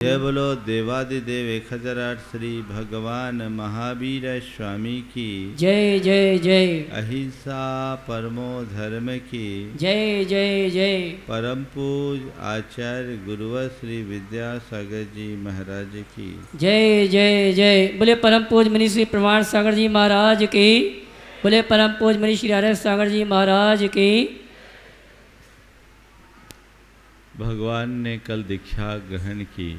जय बोलो देवादिदेव 1008 श्री भगवान महावीर स्वामी की जय जय जय। अहिंसा परमो धर्म की जय जय जय। परम पूज आचार्य गुरुवर श्री विद्यासागर जी महाराज की जय जय जय। बोले परम पूज मनीषी श्री प्रमाण सागर जी महाराज की। बोले परम पूज मनीषी श्री हरे सागर जी महाराज की। भगवान ने कल दीक्षा ग्रहण की।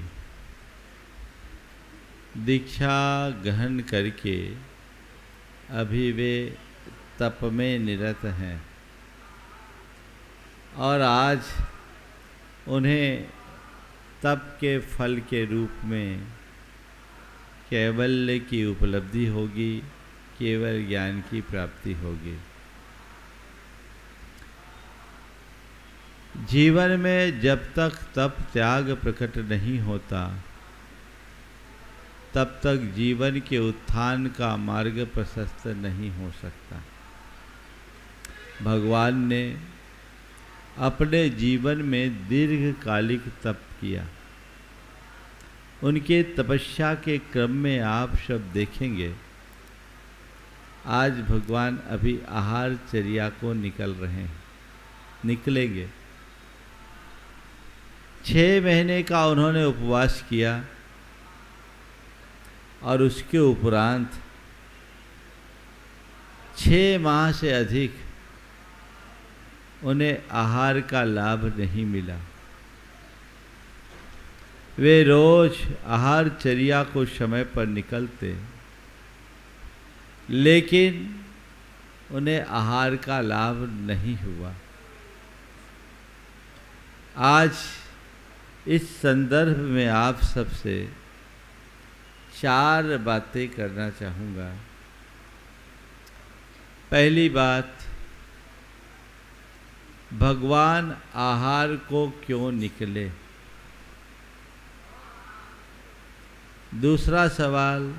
दीक्षा ग्रहण करके अभी वे तप में निरत हैं और आज उन्हें तप के फल के रूप में कैवल्य की उपलब्धि होगी, केवल ज्ञान की प्राप्ति होगी। जीवन में जब तक तप त्याग प्रकट नहीं होता तब तक जीवन के उत्थान का मार्ग प्रशस्त नहीं हो सकता। भगवान ने अपने जीवन में दीर्घकालिक तप किया। उनके तपस्या के क्रम में आप सब देखेंगे आज भगवान अभी आहार चर्या को निकलेंगे। 6 महीने का उन्होंने उपवास किया और उसके उपरांत 6 माह से अधिक उन्हें आहार का लाभ नहीं मिला। वे रोज आहार चर्या को समय पर निकलते, लेकिन उन्हें आहार का लाभ नहीं हुआ। आज इस संदर्भ में आप सबसे 4 बातें करना चाहूँगा। पहली बात, भगवान आहार को क्यों निकले। दूसरा सवाल,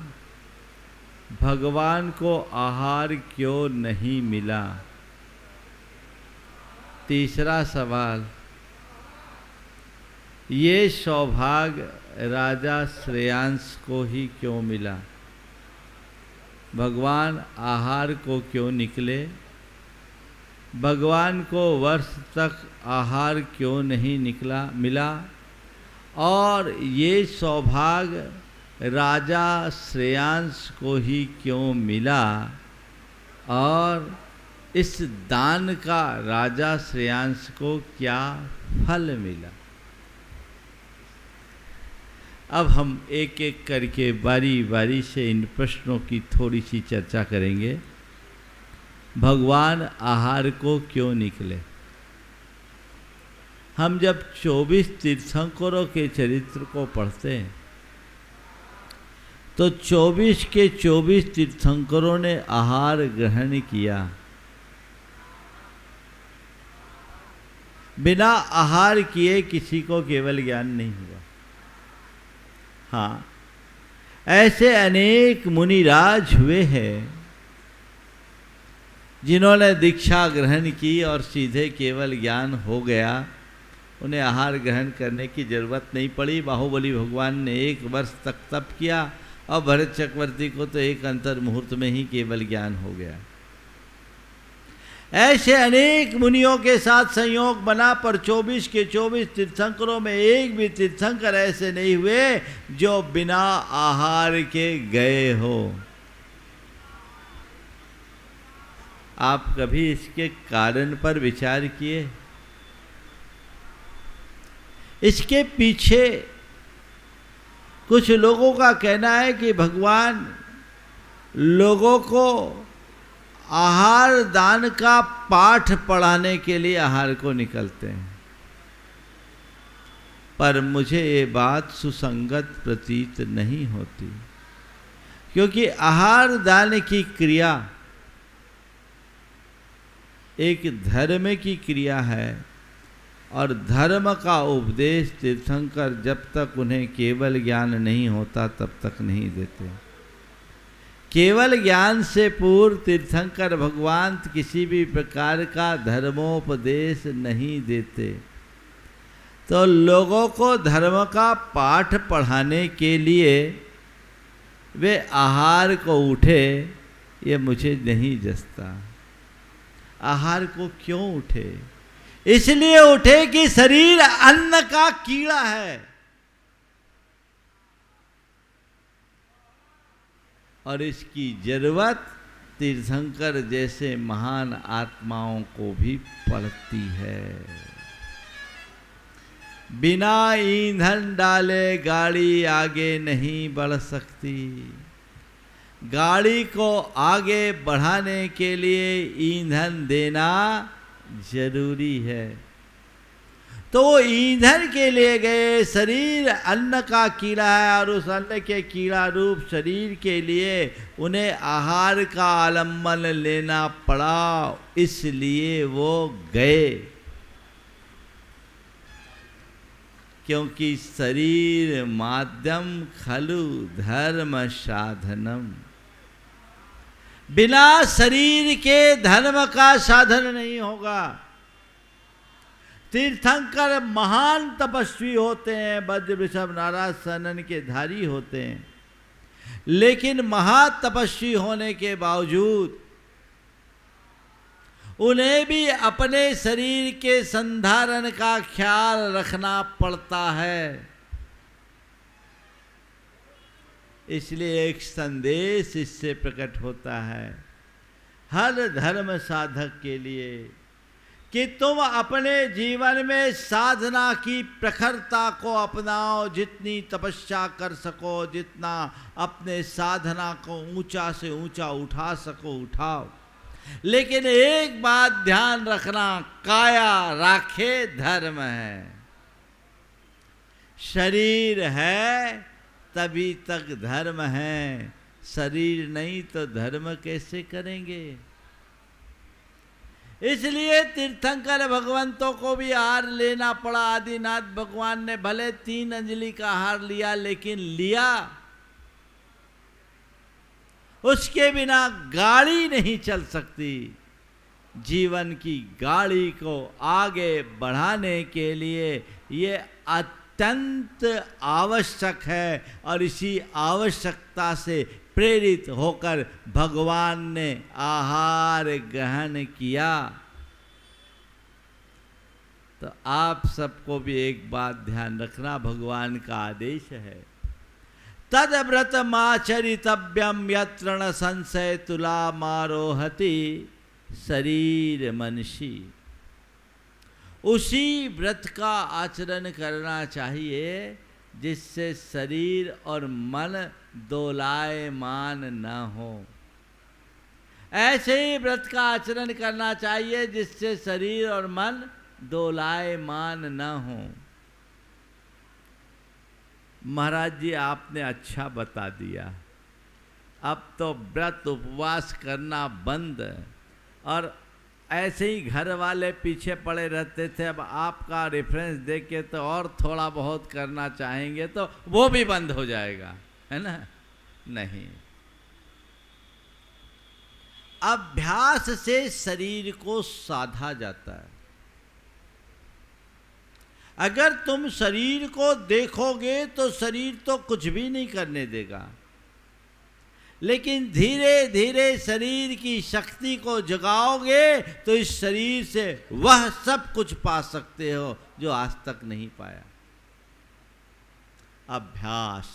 भगवान को आहार क्यों नहीं मिला। तीसरा सवाल, ये सौभाग्य राजा श्रेयांश को ही क्यों मिला। भगवान आहार को क्यों निकले, भगवान को वर्ष तक आहार क्यों नहीं मिला और ये सौभाग्य राजा श्रेयांश को ही क्यों मिला और इस दान का राजा श्रेयांश को क्या फल मिला। अब हम एक एक करके बारी बारी से इन प्रश्नों की थोड़ी सी चर्चा करेंगे। भगवान आहार को क्यों निकले। हम जब 24 तीर्थंकरों के चरित्र को पढ़ते हैं तो 24 के 24 तीर्थंकरों ने आहार ग्रहण किया। बिना आहार किए किसी को केवल ज्ञान नहीं हुआ। हाँ, ऐसे अनेक मुनिराज हुए हैं जिन्होंने दीक्षा ग्रहण की और सीधे केवल ज्ञान हो गया, उन्हें आहार ग्रहण करने की जरूरत नहीं पड़ी। बाहुबली भगवान ने 1 वर्ष तक तप किया और भरत चक्रवर्ती को तो एक अंतर मुहूर्त में ही केवल ज्ञान हो गया। ऐसे अनेक मुनियों के साथ संयोग बना, पर 24 के 24 तीर्थंकरों में एक भी तीर्थंकर ऐसे नहीं हुए जो बिना आहार के गए हो। आप कभी इसके कारण पर विचार किए। इसके पीछे कुछ लोगों का कहना है कि भगवान लोगों को आहार दान का पाठ पढ़ाने के लिए आहार को निकलते हैं, पर मुझे ये बात सुसंगत प्रतीत नहीं होती, क्योंकि आहार दान की क्रिया एक धर्म की क्रिया है और धर्म का उपदेश तीर्थंकर जब तक उन्हें केवल ज्ञान नहीं होता तब तक नहीं देते। केवल ज्ञान से पूर्व तीर्थंकर भगवान किसी भी प्रकार का धर्मोपदेश नहीं देते। तो लोगों को धर्म का पाठ पढ़ाने के लिए वे आहार को उठे, ये मुझे नहीं जचता। आहार को क्यों उठे? इसलिए उठे कि शरीर अन्न का कीड़ा है और इसकी जरूरत तीर्थंकर जैसे महान आत्माओं को भी पड़ती है। बिना ईंधन डाले गाड़ी आगे नहीं बढ़ सकती। गाड़ी को आगे बढ़ाने के लिए ईंधन देना जरूरी है। तो वो ईंधन के लिए गए। शरीर अन्न का कीड़ा है और उस अन्न के कीड़ा रूप शरीर के लिए उन्हें आहार का आलम्बन लेना पड़ा, इसलिए वो गए। क्योंकि शरीर माध्यम खलु धर्म साधनम। बिना शरीर के धर्म का साधन नहीं होगा। तीर्थंकर महान तपस्वी होते हैं, वज्र वृषभ नाराज सनन के धारी होते हैं, लेकिन महातपस्वी होने के बावजूद उन्हें भी अपने शरीर के संधारण का ख्याल रखना पड़ता है। इसलिए एक संदेश इससे प्रकट होता है हर धर्म साधक के लिए कि तुम अपने जीवन में साधना की प्रखरता को अपनाओ। जितनी तपस्या कर सको, जितना अपने साधना को ऊंचा से ऊंचा उठा सको उठाओ, लेकिन एक बात ध्यान रखना, काया राखे धर्म है। शरीर है तभी तक धर्म है, शरीर नहीं तो धर्म कैसे करेंगे? इसलिए तीर्थंकर भगवंतों को भी आहार लेना पड़ा। आदिनाथ भगवान ने भले 3 अंजलि का आहार लिया, लेकिन लिया। उसके बिना गाड़ी नहीं चल सकती। जीवन की गाड़ी को आगे बढ़ाने के लिए ये अत्यंत आवश्यक है और इसी आवश्यकता से प्रेरित होकर भगवान ने आहार ग्रहण किया। तो आप सबको भी एक बात ध्यान रखना, भगवान का आदेश है, तद व्रत माचरितव्यम यत्र न संशय तुला मारोहति शरीर मनसी। उसी व्रत का आचरण करना चाहिए जिससे शरीर और मन दोलायमान न हो। ऐसे ही व्रत का आचरण करना चाहिए जिससे शरीर और मन दोलायमान न हो। महाराज जी आपने अच्छा बता दिया। अब तो व्रत उपवास करना बंद और ऐसे ही घर वाले पीछे पड़े रहते थे। अब आपका रेफरेंस देके तो और थोड़ा बहुत करना चाहेंगे तो वो भी बंद हो जाएगा, है ना? नहीं, अभ्यास से शरीर को साधा जाता है। अगर तुम शरीर को देखोगे तो शरीर तो कुछ भी नहीं करने देगा, लेकिन धीरे धीरे शरीर की शक्ति को जगाओगे तो इस शरीर से वह सब कुछ पा सकते हो जो आज तक नहीं पाया। अभ्यास,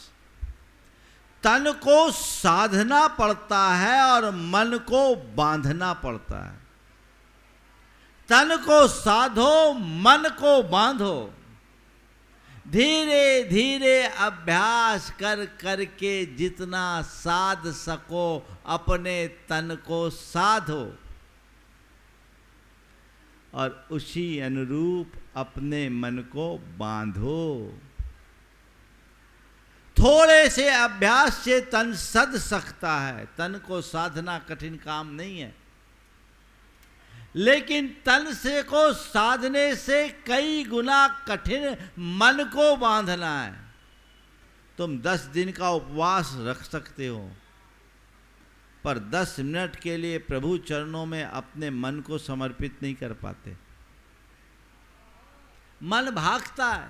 तन को साधना पड़ता है और मन को बांधना पड़ता है। तन को साधो, मन को बांधो। धीरे धीरे अभ्यास कर करके जितना साध सको अपने तन को साधो और उसी अनुरूप अपने मन को बांधो। थोड़े से अभ्यास से तन सध सकता है। तन को साधना कठिन काम नहीं है, लेकिन तन से को साधने से कई गुना कठिन मन को बांधना है। तुम 10 दिन का उपवास रख सकते हो, पर 10 मिनट के लिए प्रभु चरणों में अपने मन को समर्पित नहीं कर पाते। मन भागता है,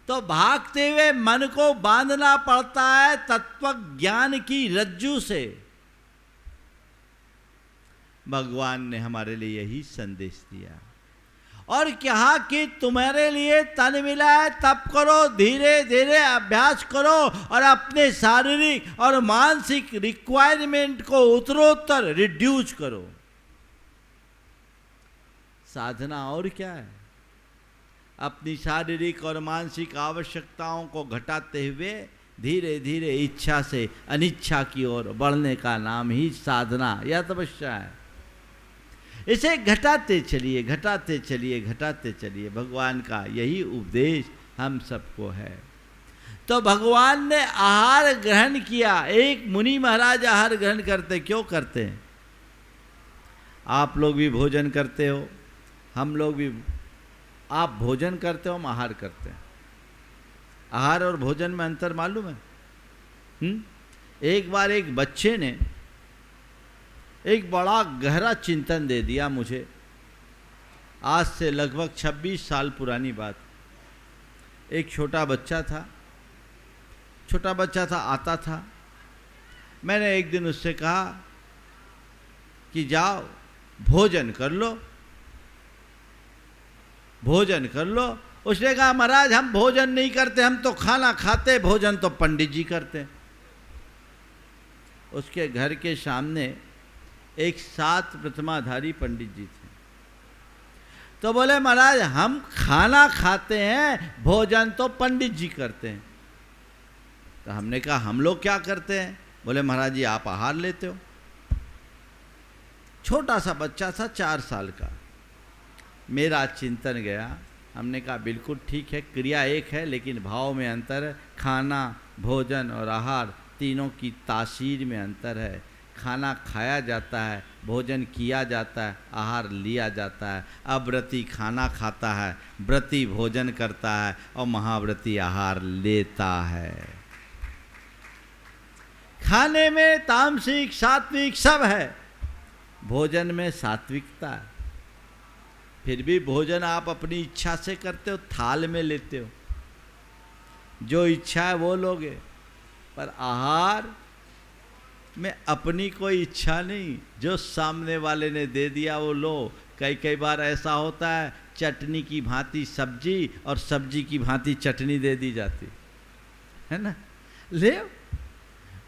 तो भागते हुए मन को बांधना पड़ता है तत्व ज्ञान की रज्जू से। भगवान ने हमारे लिए यही संदेश दिया और कहा कि तुम्हारे लिए तन मिला है, तप करो, धीरे धीरे अभ्यास करो और अपने शारीरिक और मानसिक रिक्वायरमेंट को उत्तरोत्तर रिड्यूस करो। साधना और क्या है? अपनी शारीरिक और मानसिक आवश्यकताओं को घटाते हुए धीरे धीरे इच्छा से अनिच्छा की ओर बढ़ने का नाम ही साधना या तपस्या है। इसे घटाते चलिए, घटाते चलिए, घटाते चलिए। भगवान का यही उपदेश हम सबको है। तो भगवान ने आहार ग्रहण किया। एक मुनि महाराज आहार ग्रहण करते, क्यों करते हैं? आप लोग भी भोजन करते हो, हम लोग भी, आप भोजन करते हो, हम आहार करते हैं। आहार और भोजन में अंतर मालूम है? एक बार एक बच्चे ने एक बड़ा गहरा चिंतन दे दिया मुझे। आज से लगभग 26 साल पुरानी बात। एक छोटा बच्चा था, आता था। मैंने एक दिन उससे कहा कि जाओ भोजन कर लो, भोजन कर लो। उसने कहा महाराज हम भोजन नहीं करते, हम तो खाना खाते, भोजन तो पंडित जी करते। उसके घर के सामने एक 7 प्रतिमाधारी पंडित जी थे। तो बोले महाराज हम खाना खाते हैं, भोजन तो पंडित जी करते हैं। तो हमने कहा हम लोग क्या करते हैं? बोले महाराज जी आप आहार लेते हो। छोटा सा बच्चा था, 4 साल का। मेरा चिंतन गया। हमने कहा बिल्कुल ठीक है, क्रिया एक है लेकिन भाव में अंतर है। खाना, भोजन और आहार तीनों की तासीर में अंतर है। खाना खाया जाता है, भोजन किया जाता है, आहार लिया जाता है। अव्रती खाना खाता है, व्रती भोजन करता है और महाव्रती आहार लेता है। खाने में तामसिक सात्विक सब है, भोजन में सात्विकता है। फिर भी भोजन आप अपनी इच्छा से करते हो, थाल में लेते हो, जो इच्छा है वो लोगे। पर आहार में अपनी कोई इच्छा नहीं, जो सामने वाले ने दे दिया वो लो। कई बार ऐसा होता है चटनी की भांति सब्जी और सब्जी की भांति चटनी दे दी जाती है ना, ले।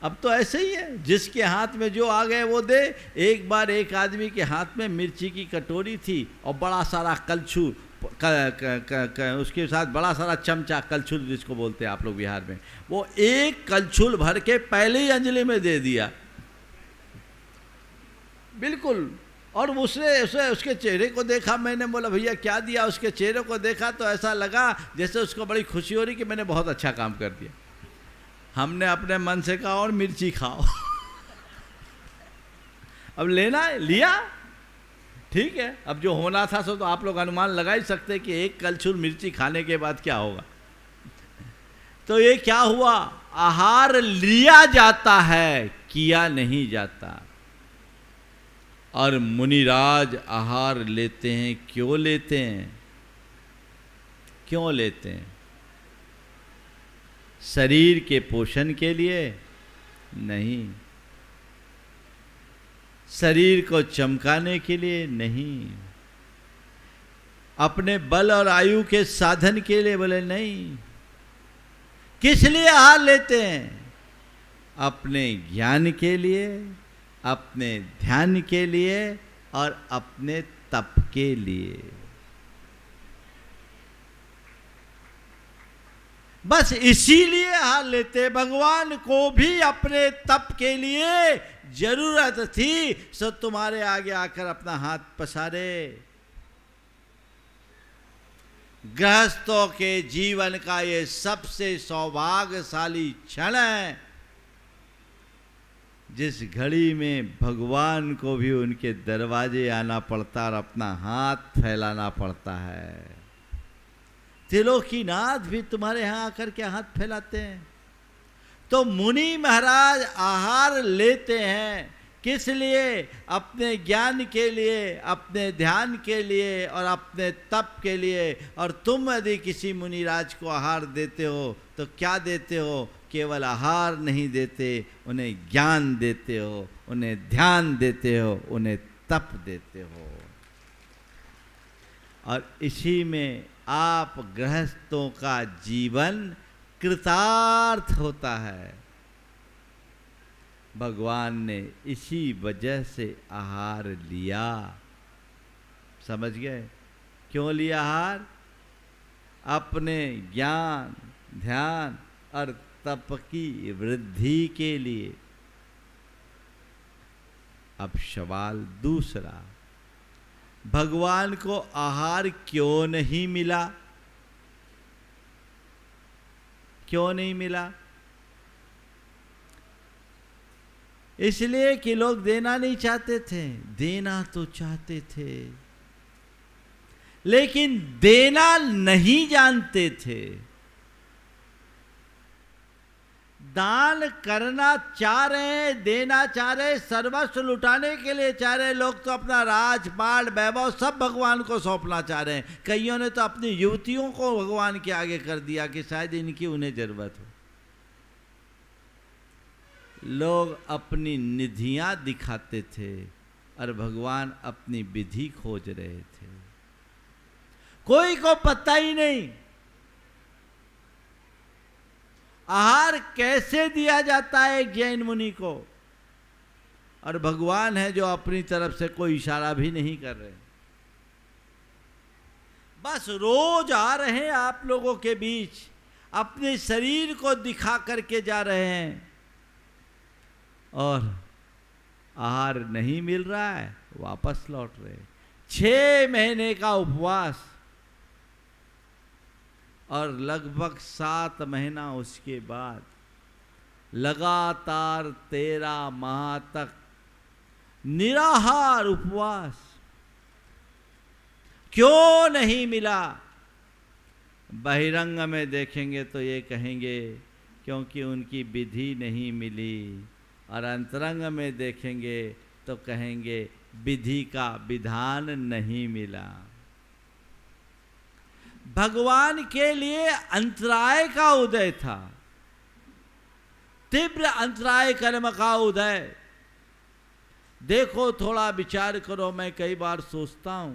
अब तो ऐसे ही है, जिसके हाथ में जो आ गए वो दे। एक बार एक आदमी के हाथ में मिर्ची की कटोरी थी और बड़ा सारा कलछुल, उसके साथ बड़ा सारा चमचा, कलछुल जिसको बोलते हैं आप लोग बिहार में, वो एक कलछुल भर के पहले ही अंजलि में दे दिया बिल्कुल। और उसके चेहरे को देखा, मैंने बोला भैया क्या दिया? उसके चेहरे को देखा तो ऐसा लगा जैसे उसको बड़ी खुशी हो रही कि मैंने बहुत अच्छा काम कर दिया। हमने अपने मन से कहा और मिर्ची खाओ अब लेना है, लिया, ठीक है। अब जो होना था सो तो आप लोग अनुमान लगा ही सकते हैं कि एक कलछुल मिर्ची खाने के बाद क्या होगा। तो ये क्या हुआ? आहार लिया जाता है, किया नहीं जाता। और मुनिराज आहार लेते हैं, क्यों लेते हैं? क्यों लेते हैं? शरीर के पोषण के लिए नहीं, शरीर को चमकाने के लिए नहीं, अपने बल और आयु के साधन के लिए बोले नहीं। किस लिए आहार लेते हैं? अपने ज्ञान के लिए, अपने ध्यान के लिए और अपने तप के लिए। बस इसीलिए आहार लेते। भगवान को भी अपने तप के लिए जरूरत थी, सो तुम्हारे आगे आकर अपना हाथ पसारे। गृहस्थों के जीवन का ये सबसे सौभाग्यशाली क्षण है, जिस घड़ी में भगवान को भी उनके दरवाजे आना पड़ता और अपना हाथ फैलाना पड़ता है। त्रिलोकीनाथ भी तुम्हारे यहाँ आकर के हाथ फैलाते हैं। तो मुनि महाराज आहार लेते हैं किस लिए? अपने ज्ञान के लिए, अपने ध्यान के लिए और अपने तप के लिए। और तुम यदि किसी मुनिराज को आहार देते हो तो क्या देते हो? केवल आहार नहीं देते, उन्हें ज्ञान देते हो, उन्हें ध्यान देते हो, उन्हें तप देते हो। और इसी में आप गृहस्थों का जीवन कृतार्थ होता है। भगवान ने इसी वजह से आहार लिया। समझ गए क्यों लिया आहार? अपने ज्ञान, ध्यान और तप की वृद्धि के लिए। अब सवाल दूसरा, भगवान को आहार क्यों नहीं मिला? क्यों नहीं मिला? इसलिए कि लोग देना नहीं चाहते थे। देना तो चाहते थे, लेकिन देना नहीं जानते थे। दान करना चाह रहे हैं, देना चाह रहे, सर्वस्व लुटाने के लिए चाह रहे लोग तो अपना राजपाट, वैभव सब भगवान को सौंपना चाह रहे हैं। कईयों ने तो अपनी युवतियों को भगवान के आगे कर दिया कि शायद इनकी उन्हें जरूरत हो। लोग अपनी निधियां दिखाते थे और भगवान अपनी विधि खोज रहे थे। कोई को पता ही नहीं आहार कैसे दिया जाता है एक जैन मुनि को, और भगवान है जो अपनी तरफ से कोई इशारा भी नहीं कर रहे। बस रोज आ रहे हैं आप लोगों के बीच, अपने शरीर को दिखा करके जा रहे हैं, और आहार नहीं मिल रहा है, वापस लौट रहे। 6 महीने का उपवास और लगभग 7 महीना उसके बाद लगातार 13 माह तक निराहार उपवास। क्यों नहीं मिला? बहिरंग में देखेंगे तो ये कहेंगे क्योंकि उनकी विधि नहीं मिली, और अंतरंग में देखेंगे तो कहेंगे विधि का विधान नहीं मिला। भगवान के लिए अंतराय का उदय था, तीव्र अंतराय कर्म का उदय। देखो थोड़ा विचार करो, मैं कई बार सोचता हूं,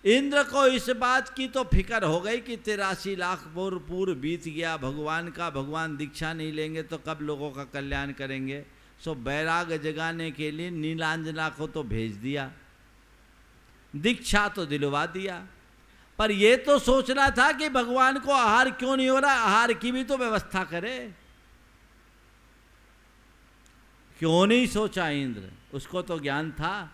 इंद्र को इस बात की तो फिक्र हो गई कि 83 लाख पूर्व बीत गया भगवान का, भगवान दीक्षा नहीं लेंगे तो कब लोगों का कल्याण करेंगे। सो बैराग जगाने के लिए नीलांजना को तो भेज दिया, दीक्षा तो दिलवा दिया, पर यह तो सोचना था कि भगवान को आहार क्यों नहीं हो रहा, आहार की भी तो व्यवस्था करे। क्यों नहीं सोचा इंद्र? उसको तो ज्ञान था।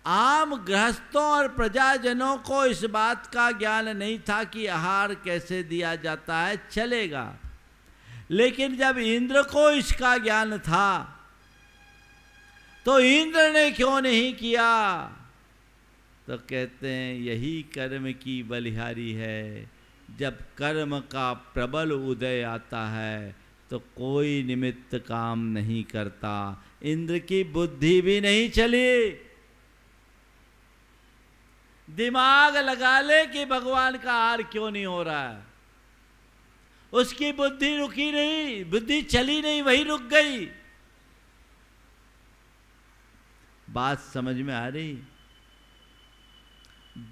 आम गृहस्थों और प्रजाजनों को इस बात का ज्ञान नहीं था कि आहार कैसे दिया जाता है, चलेगा। लेकिन जब इंद्र को इसका ज्ञान था तो इंद्र ने क्यों नहीं किया? तो कहते हैं यही कर्म की बलिहारी है। जब कर्म का प्रबल उदय आता है तो कोई निमित्त काम नहीं करता। इंद्र की बुद्धि भी नहीं चली, दिमाग लगा ले कि भगवान का आहार क्यों नहीं हो रहा है, उसकी बुद्धि रुकी नहीं, बुद्धि चली नहीं, वही रुक गई। बात समझ में आ रही?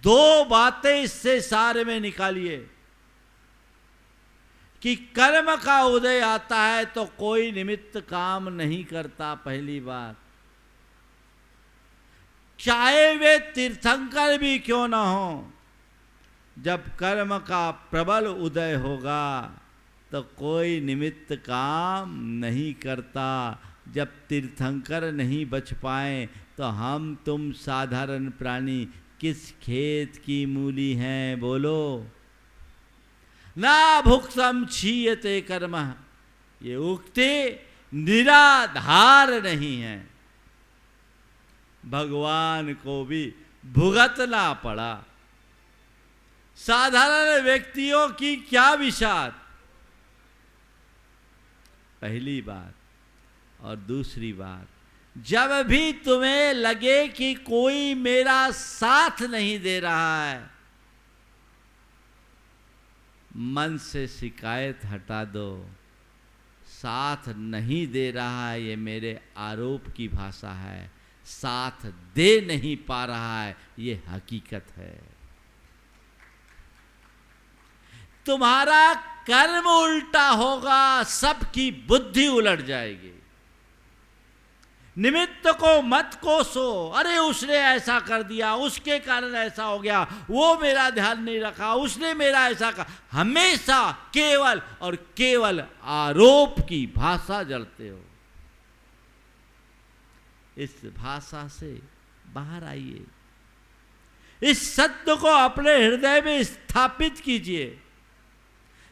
2 बातें इससे सारे में निकालिए कि कर्म का उदय आता है तो कोई निमित्त काम नहीं करता, पहली बात। चाहे वे तीर्थंकर भी क्यों ना हो, जब कर्म का प्रबल उदय होगा तो कोई निमित्त काम नहीं करता। जब तीर्थंकर नहीं बच पाए तो हम तुम साधारण प्राणी किस खेत की मूली हैं, बोलो। ना भुक्तम क्षीयते कर्म, ये उक्ति निराधार नहीं है। भगवान को भी भुगतना पड़ा। साधारण व्यक्तियों की क्या विषाद, पहली बात। और दूसरी बात, जब भी तुम्हें लगे कि कोई मेरा साथ नहीं दे रहा है, मन से शिकायत हटा दो। साथ नहीं दे रहा है ये मेरे आरोप की भाषा है, साथ दे नहीं पा रहा है ये हकीकत है। तुम्हारा कर्म उल्टा होगा, सबकी बुद्धि उलट जाएगी। निमित्त को मत कोसो, अरे उसने ऐसा कर दिया, उसके कारण ऐसा हो गया, वो मेरा ध्यान नहीं रखा, उसने मेरा ऐसा कहा। हमेशा केवल और केवल आरोप की भाषा जड़ते हो। इस भाषा से बाहर आइए, इस सत्य को अपने हृदय में स्थापित कीजिए,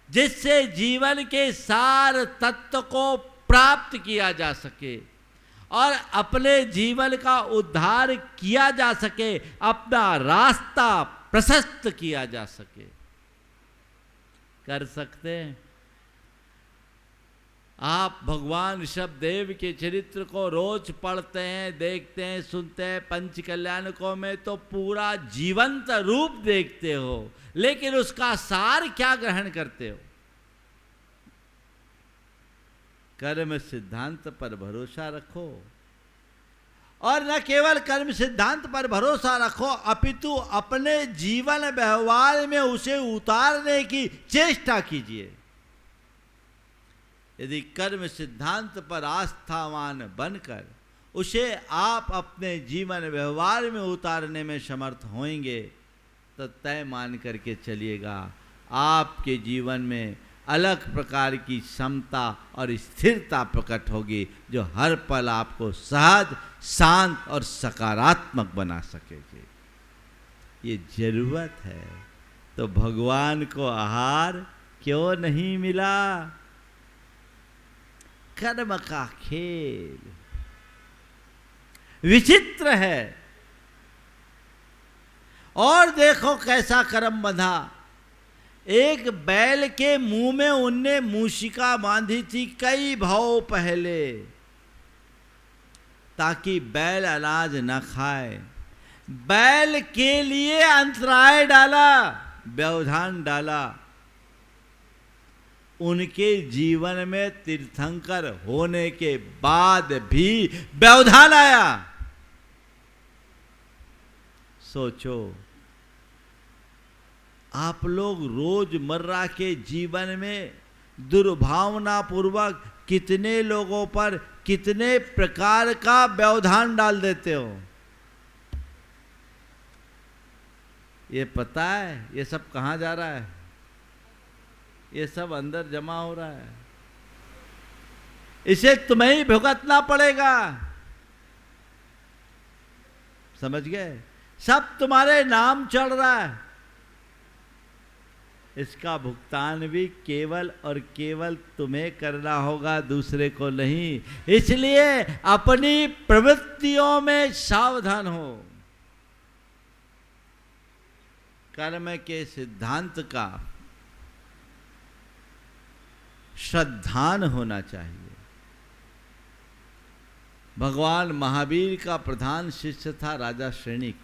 जिससे जीवन के सार तत्व को प्राप्त किया जा सके और अपने जीवन का उद्धार किया जा सके, अपना रास्ता प्रशस्त किया जा सके। कर सकते हैं आप? भगवान ऋषभदेव के चरित्र को रोज पढ़ते हैं, देखते हैं, सुनते हैं, पंच कल्याणकों में तो पूरा जीवंत रूप देखते हो, लेकिन उसका सार क्या ग्रहण करते हो? कर्म सिद्धांत पर भरोसा रखो, और न केवल कर्म सिद्धांत पर भरोसा रखो, अपितु अपने जीवन व्यवहार में उसे उतारने की चेष्टा कीजिए। यदि कर्म सिद्धांत पर आस्थावान बनकर उसे आप अपने जीवन व्यवहार में उतारने में समर्थ होंगे, तो तय मान करके चलिएगा, आपके जीवन में अलग प्रकार की समता और स्थिरता प्रकट होगी, जो हर पल आपको सहज, शांत और सकारात्मक बना सकेगी। ये जरूरत है। तो भगवान को आहार क्यों नहीं मिला? कर्म का खेल विचित्र है। और देखो कैसा कर्म बंधा। एक बैल के मुंह में उनने मूषिका बांधी थी कई भाव पहले, ताकि बैल अनाज न खाए। बैल के लिए अंतराय डाला, व्यवधान डाला। उनके जीवन में तीर्थंकर होने के बाद भी व्यवधान आया। सोचो, आप लोग रोजमर्रा के जीवन में दुर्भावना पूर्वक कितने लोगों पर कितने प्रकार का व्यवधान डाल देते हो। ये पता है ये सब कहाँ जा रहा है? ये सब अंदर जमा हो रहा है। इसे तुम्हें ही भुगतना पड़ेगा। समझ गए? सब तुम्हारे नाम चढ़ रहा है। इसका भुगतान भी केवल और केवल तुम्हें करना होगा, दूसरे को नहीं। इसलिए अपनी प्रवृत्तियों में सावधान हो। कर्म के सिद्धांत का श्रद्धान होना चाहिए। भगवान महावीर का प्रधान शिष्य था राजा श्रेणिक।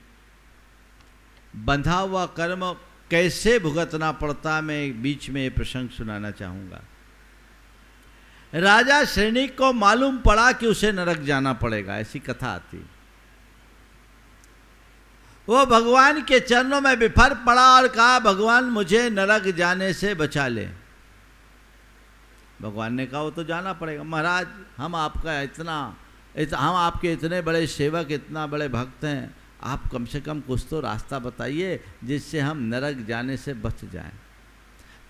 बंधा हुआ कर्म कैसे भुगतना पड़ता, मैं बीच में ये प्रसंग सुनाना चाहूंगा। राजा श्रेणिक को मालूम पड़ा कि उसे नरक जाना पड़ेगा, ऐसी कथा आती। वो भगवान के चरणों में बिफर पड़ा और कहा, भगवान मुझे नरक जाने से बचा ले। भगवान ने कहा वो तो जाना पड़ेगा। महाराज हम आपके इतने बड़े सेवक, इतना बड़े भक्त हैं, आप कम से कम कुछ तो रास्ता बताइए जिससे हम नरक जाने से बच जाएं।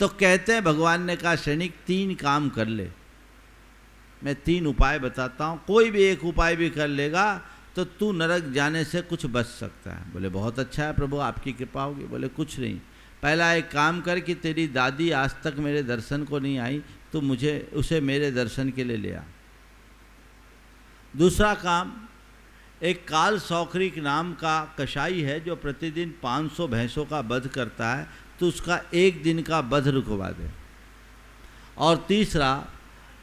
तो कहते हैं, भगवान ने कहा, श्रेणिक 3 काम कर ले। मैं 3 उपाय बताता हूँ, कोई भी एक उपाय भी कर लेगा तो तू नरक जाने से कुछ बच सकता है। बोले बहुत अच्छा है प्रभु, आपकी कृपा होगी। बोले कुछ नहीं, पहला एक काम कर कि तेरी दादी आज तक मेरे दर्शन को नहीं आई, तो मुझे उसे मेरे दर्शन के लिए ले आ। दूसरा काम, एक काल सौखरिक नाम का कसाई है जो प्रतिदिन 500 भैंसों का वध करता है, तो उसका 1 दिन का वध रुकवा दे। और तीसरा,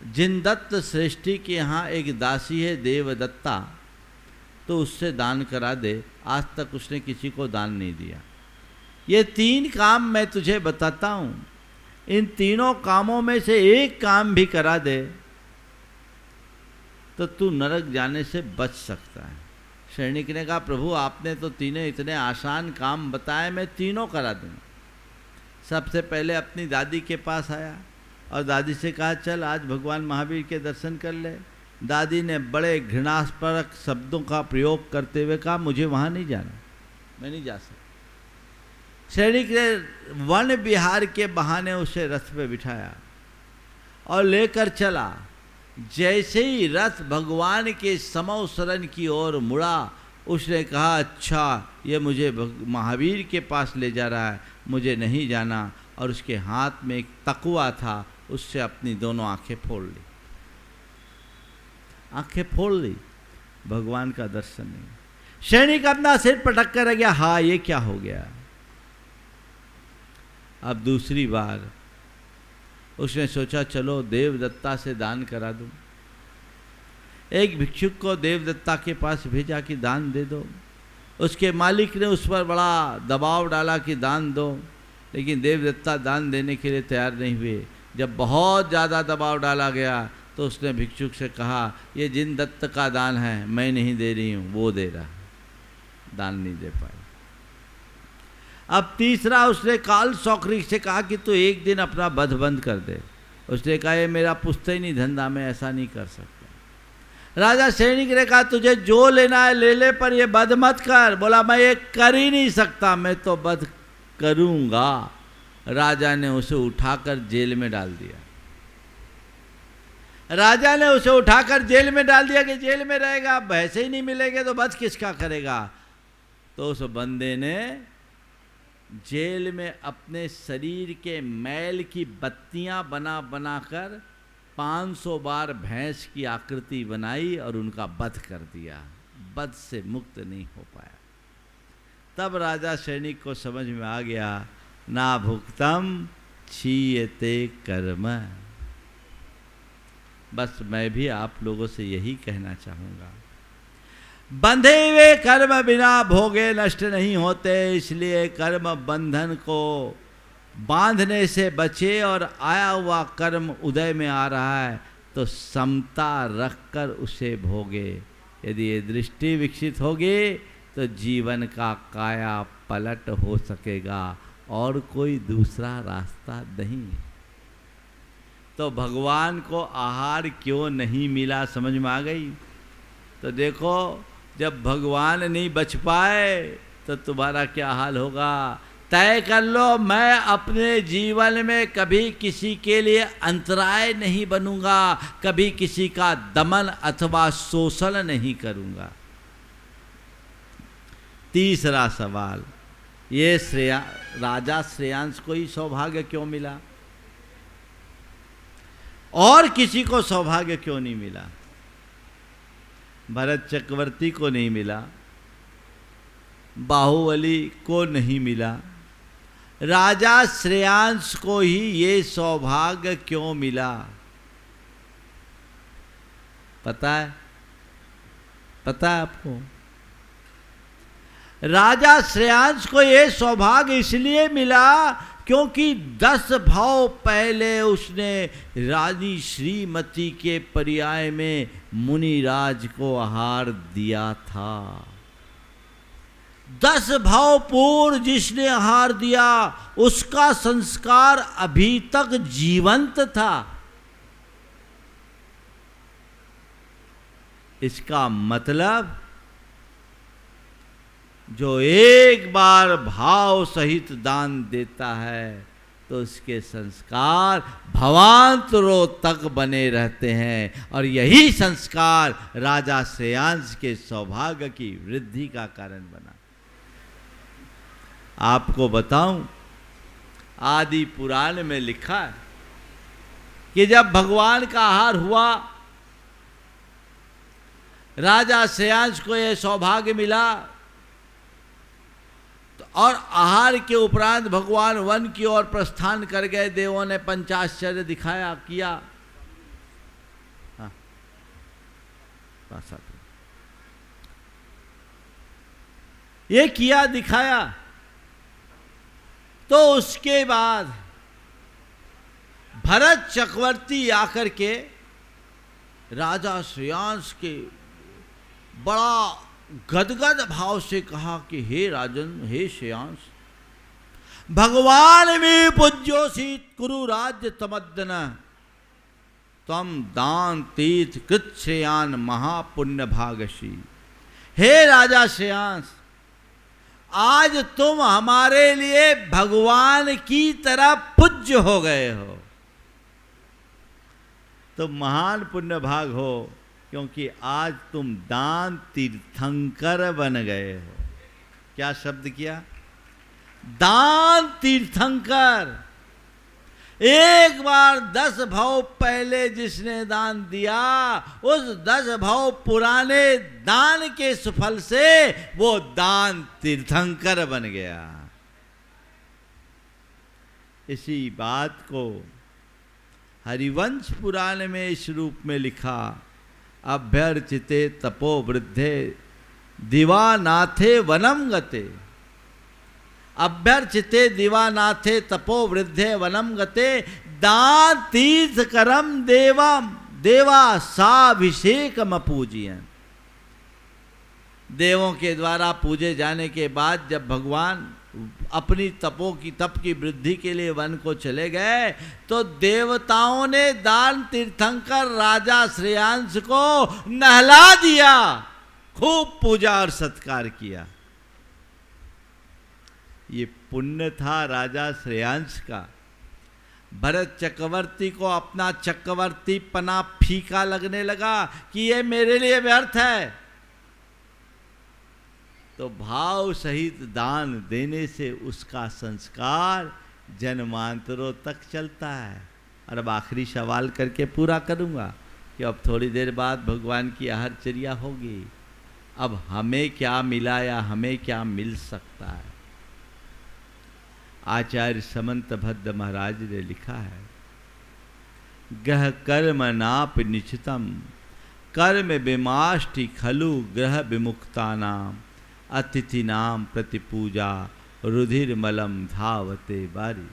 जिनदत्त श्रेष्ठी के यहाँ एक दासी है देवदत्ता, तो उससे दान करा दे। आज तक उसने किसी को दान नहीं दिया। ये 3 काम मैं तुझे बताता हूँ, इन तीनों कामों में से एक काम भी करा दे तो तू नरक जाने से बच सकता है। सैनिक ने कहा, प्रभु आपने तो तीनों इतने आसान काम बताए, मैं तीनों करा दूँगा। सबसे पहले अपनी दादी के पास आया और दादी से कहा, चल आज भगवान महावीर के दर्शन कर ले। दादी ने बड़े घृणास्पद शब्दों का प्रयोग करते हुए कहा, मुझे वहाँ नहीं जाना, मैं नहीं जा सकता। सैनिक ने वन विहार के बहाने उसे रथ पे बिठाया और लेकर चला। जैसे ही रथ भगवान के समौ शरण की ओर मुड़ा, उसने कहा, अच्छा ये मुझे महावीर के पास ले जा रहा है, मुझे नहीं जाना। और उसके हाथ में एक तकुआ था, उससे अपनी दोनों आंखें फोड़ ली। आंखें फोड़ ली, भगवान का दर्शन नहीं। सैनिक अपना सिर पटक कर रह गया, हाँ ये क्या हो गया। अब दूसरी बार उसने सोचा, चलो देवदत्ता से दान करा दूं। एक भिक्षुक को देवदत्ता के पास भेजा कि दान दे दो। उसके मालिक ने उस पर बड़ा दबाव डाला कि दान दो, लेकिन देवदत्ता दान देने के लिए तैयार नहीं हुए। जब बहुत ज़्यादा दबाव डाला गया तो उसने भिक्षुक से कहा, ये जिनदत्त का दान है, मैं नहीं दे रही हूँ, वो दे रहा है। दान नहीं दे पाए। अब तीसरा उसने काल सौक्रिक से कहा कि तू एक दिन अपना बध बंद कर दे। उसने कहा, ये मेरा पुश्तैनी नहीं धंधा, मैं ऐसा नहीं कर सकता। राजा सैनिक ने कहा, तुझे जो लेना है ले ले, पर ये बध मत कर। बोला, मैं ये कर ही नहीं सकता, मैं तो बध करूंगा। राजा ने उसे उठाकर जेल में डाल दिया। राजा ने उसे उठाकर जेल में डाल दिया कि जेल में रहेगा, अब वैसे ही नहीं मिलेंगे तो बध किसका करेगा। तो उस बंदे ने जेल में अपने शरीर के मैल की बत्तियां बना बनाकर 500 बार भैंस की आकृति बनाई और उनका वध कर दिया। वध से मुक्त नहीं हो पाया। तब राजा सैनिक को समझ में आ गया, ना भुक्तम क्षीयते कर्म। बस मैं भी आप लोगों से यही कहना चाहूँगा, बंधे हुए कर्म बिना भोगे नष्ट नहीं होते, इसलिए कर्म बंधन को बांधने से बचे। और आया हुआ कर्म उदय में आ रहा है तो समता रखकर उसे भोगे। यदि ये दृष्टि विकसित होगी तो जीवन का काया पलट हो सकेगा और कोई दूसरा रास्ता नहीं। तो भगवान को आहार क्यों नहीं मिला, समझ में आ गई। तो देखो, जब भगवान नहीं बच पाए तो तुम्हारा क्या हाल होगा। तय कर लो, मैं अपने जीवन में कभी किसी के लिए अंतराय नहीं बनूंगा, कभी किसी का दमन अथवा शोषण नहीं करूंगा। तीसरा सवाल, ये राजा श्रेयांश को ही सौभाग्य क्यों मिला और किसी को सौभाग्य क्यों नहीं मिला। भरत चक्रवर्ती को नहीं मिला, बाहुबली को नहीं मिला, राजा श्रेयांश को ही ये सौभाग्य क्यों मिला। पता है? पता है आपको? राजा श्रेयांश को ये सौभाग्य इसलिए मिला क्योंकि 10 भाव पहले उसने रानी श्रीमती के पर्याय में मुनिराज को आहार दिया था। 10 भाव पूर्व जिसने आहार दिया उसका संस्कार अभी तक जीवंत था। इसका मतलब जो एक बार भाव सहित दान देता है तो उसके संस्कार भवांतरों तक बने रहते हैं। और यही संस्कार राजा श्रेयांश के सौभाग्य की वृद्धि का कारण बना। आपको बताऊं, आदि पुराण में लिखा है कि जब भगवान का आहार हुआ, राजा श्रेयांश को यह सौभाग्य मिला और आहार के उपरांत भगवान वन की ओर प्रस्थान कर गए। देवों ने पंचाश्चर्य दिखाया किया। का सब ये किया दिखाया। तो उसके बाद भरत चक्रवर्ती आकर के राजा श्रेयांश के बड़ा गदगद भाव से कहा कि हे राजन, हे श्रेयांश, भगवान में पूज्योसी कुरु राज्य तमद्दन, तम दान तीर्थ कृत श्रेयान महापुण्य भागशी। हे राजा श्रेयांश, आज तुम हमारे लिए भगवान की तरह पूज्य हो गए हो, तुम महान पुण्य भाग हो, क्योंकि आज तुम दान तीर्थंकर बन गए हो। क्या शब्द किया? दान तीर्थंकर। एक बार 10 भव पहले जिसने दान दिया, उस 10 भव पुराने दान के सुफल से वो दान तीर्थंकर बन गया। इसी बात को हरिवंश पुराण में इस रूप में लिखा, अभ्यर्चिते तपो वृद्धे दिवानाथे वनम गते। अभ्यर्चिते दिवानाथे तपो वृद्धे वनम गते, दान तीर्थ करम देवम देवा साभिषेकम पूजियन। देवों के द्वारा पूजे जाने के बाद जब भगवान अपनी तप की वृद्धि के लिए वन को चले गए, तो देवताओं ने दान तीर्थंकर राजा श्रेयांश को नहला दिया, खूब पूजा और सत्कार किया। ये पुण्य था राजा श्रेयांश का। भरत चक्रवर्ती को अपना चक्रवर्ती पना फीका लगने लगा कि ये मेरे लिए व्यर्थ है, तो भाव सहित दान देने से उसका संस्कार जन्मांतरों तक चलता है। और अब आखिरी सवाल करके पूरा करूंगा कि अब थोड़ी देर बाद भगवान की आहारचर्या होगी। अब हमें क्या मिला या हमें क्या मिल सकता है? आचार्य समंत भद्र महाराज ने लिखा है, गह कर्म नाप निश्चितम कर्म विमाष्टि खलु ग्रह विमुक्ता नाम अतिथि नाम प्रतिपूजा रुधिर मलम धावते बारी।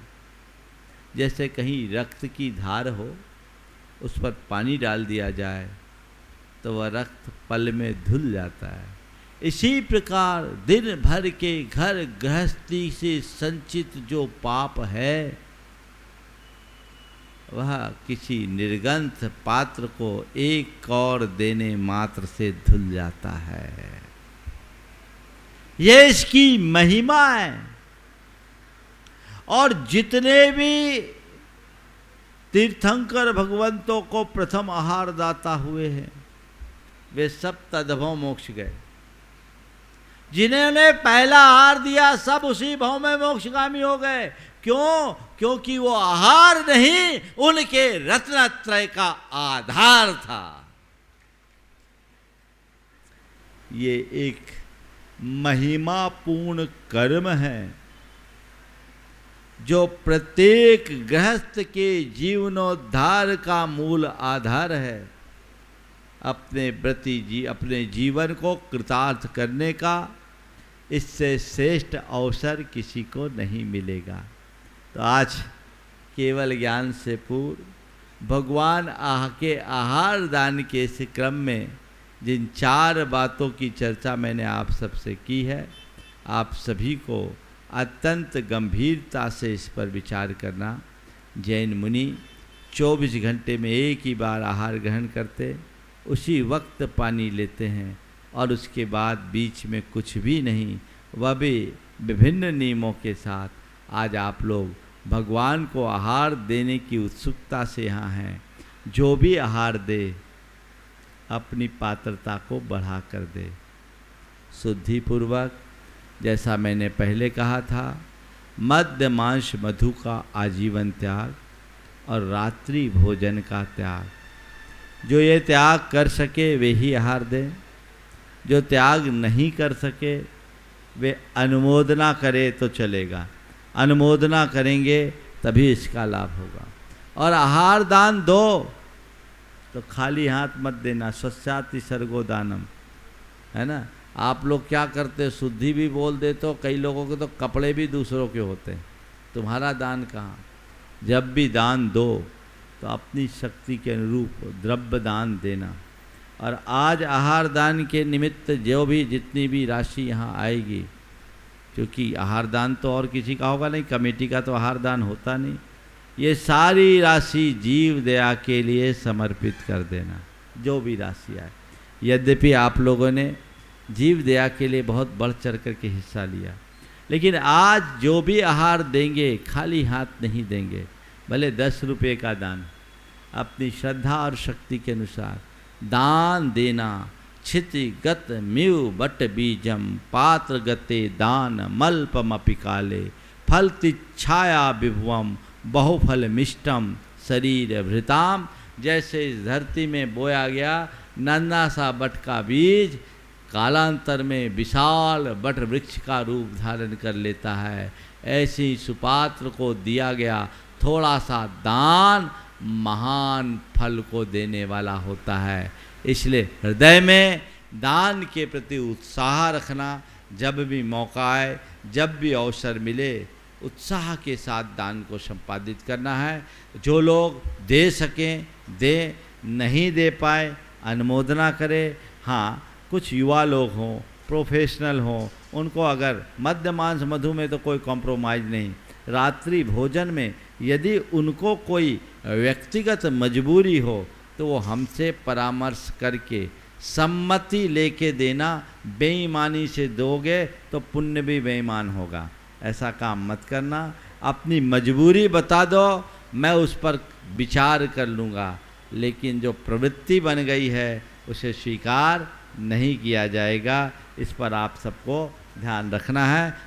जैसे कहीं रक्त की धार हो, उस पर पानी डाल दिया जाए तो वह रक्त पल में धुल जाता है। इसी प्रकार दिन भर के घर गृहस्थी से संचित जो पाप है, वह किसी निर्गंथ पात्र को एक कौर देने मात्र से धुल जाता है। ये इसकी महिमा है। और जितने भी तीर्थंकर भगवंतों को प्रथम आहार दाता हुए हैं, वे सब तदभव मोक्ष गए। जिन्होंने पहला आहार दिया, सब उसी भव में मोक्षगामी हो गए। क्यों? क्योंकि वो आहार नहीं, उनके रत्नत्रय का आधार था। ये एक महिमापूर्ण कर्म है जो प्रत्येक गृहस्थ के जीवनोद्धार का मूल आधार है। अपने जीवन को कृतार्थ करने का इससे श्रेष्ठ अवसर किसी को नहीं मिलेगा। तो आज केवल ज्ञान से पूर्ण भगवान के आहार दान के इस क्रम में जिन 4 बातों की चर्चा मैंने आप सबसे की है, आप सभी को अत्यंत गंभीरता से इस पर विचार करना। जैन मुनि 24 घंटे में एक ही बार आहार ग्रहण करते, उसी वक्त पानी लेते हैं और उसके बाद बीच में कुछ भी नहीं, वह भी विभिन्न नियमों के साथ। आज आप लोग भगवान को आहार देने की उत्सुकता से यहाँ हैं। जो भी आहार दे अपनी पात्रता को बढ़ा कर दे, शुद्धिपूर्वक। जैसा मैंने पहले कहा था, मद्य मांस मधु का आजीवन त्याग और रात्रि भोजन का त्याग। जो ये त्याग कर सके वे ही आहार दें, जो त्याग नहीं कर सके वे अनुमोदना करे तो चलेगा। अनुमोदना करेंगे तभी इसका लाभ होगा। और आहार दान दो, तो खाली हाथ मत देना, स्वस्याति सर्गो दानम, है ना। आप लोग क्या करते, शुद्धि भी बोल देते हो, कई लोगों के तो कपड़े भी दूसरों के होते हैं, तुम्हारा दान कहाँ। जब भी दान दो तो अपनी शक्ति के अनुरूप द्रव्य दान देना। और आज आहार दान के निमित्त जो भी जितनी भी राशि यहाँ आएगी, क्योंकि आहार दान तो और किसी का होगा नहीं, कमेटी का तो आहार दान होता नहीं, ये सारी राशि जीव दया के लिए समर्पित कर देना, जो भी राशि आए। यद्यपि आप लोगों ने जीव दया के लिए बहुत बढ़ चढ़ कर के हिस्सा लिया, लेकिन आज जो भी आहार देंगे खाली हाथ नहीं देंगे, भले 10 रुपये का दान, अपनी श्रद्धा और शक्ति के अनुसार दान देना। क्षितिगत म्यू बट बीजम पात्र गते दान मल्पमपि काले फलतिच्छाया विभुवम बहुफल मिष्टम शरीर भृताम। जैसे इस धरती में बोया गया नन्हा सा बट का बीज कालांतर में विशाल बट वृक्ष का रूप धारण कर लेता है, ऐसे ही सुपात्र को दिया गया थोड़ा सा दान महान फल को देने वाला होता है। इसलिए हृदय में दान के प्रति उत्साह रखना, जब भी मौका आए, जब भी अवसर मिले, उत्साह के साथ दान को संपादित करना है। जो लोग दे सकें दे, नहीं दे पाए अनुमोदना करें। हाँ, कुछ युवा लोग हों, प्रोफेशनल हों, उनको अगर मद्य मांस मधु में तो कोई कॉम्प्रोमाइज़ नहीं, रात्रि भोजन में यदि उनको कोई व्यक्तिगत मजबूरी हो तो वो हमसे परामर्श करके सम्मति लेके देना। बेईमानी से दोगे तो पुण्य भी बेईमान होगा, ऐसा काम मत करना। अपनी मजबूरी बता दो, मैं उस पर विचार कर लूँगा, लेकिन जो प्रवृत्ति बन गई है उसे स्वीकार नहीं किया जाएगा। इस पर आप सबको ध्यान रखना है।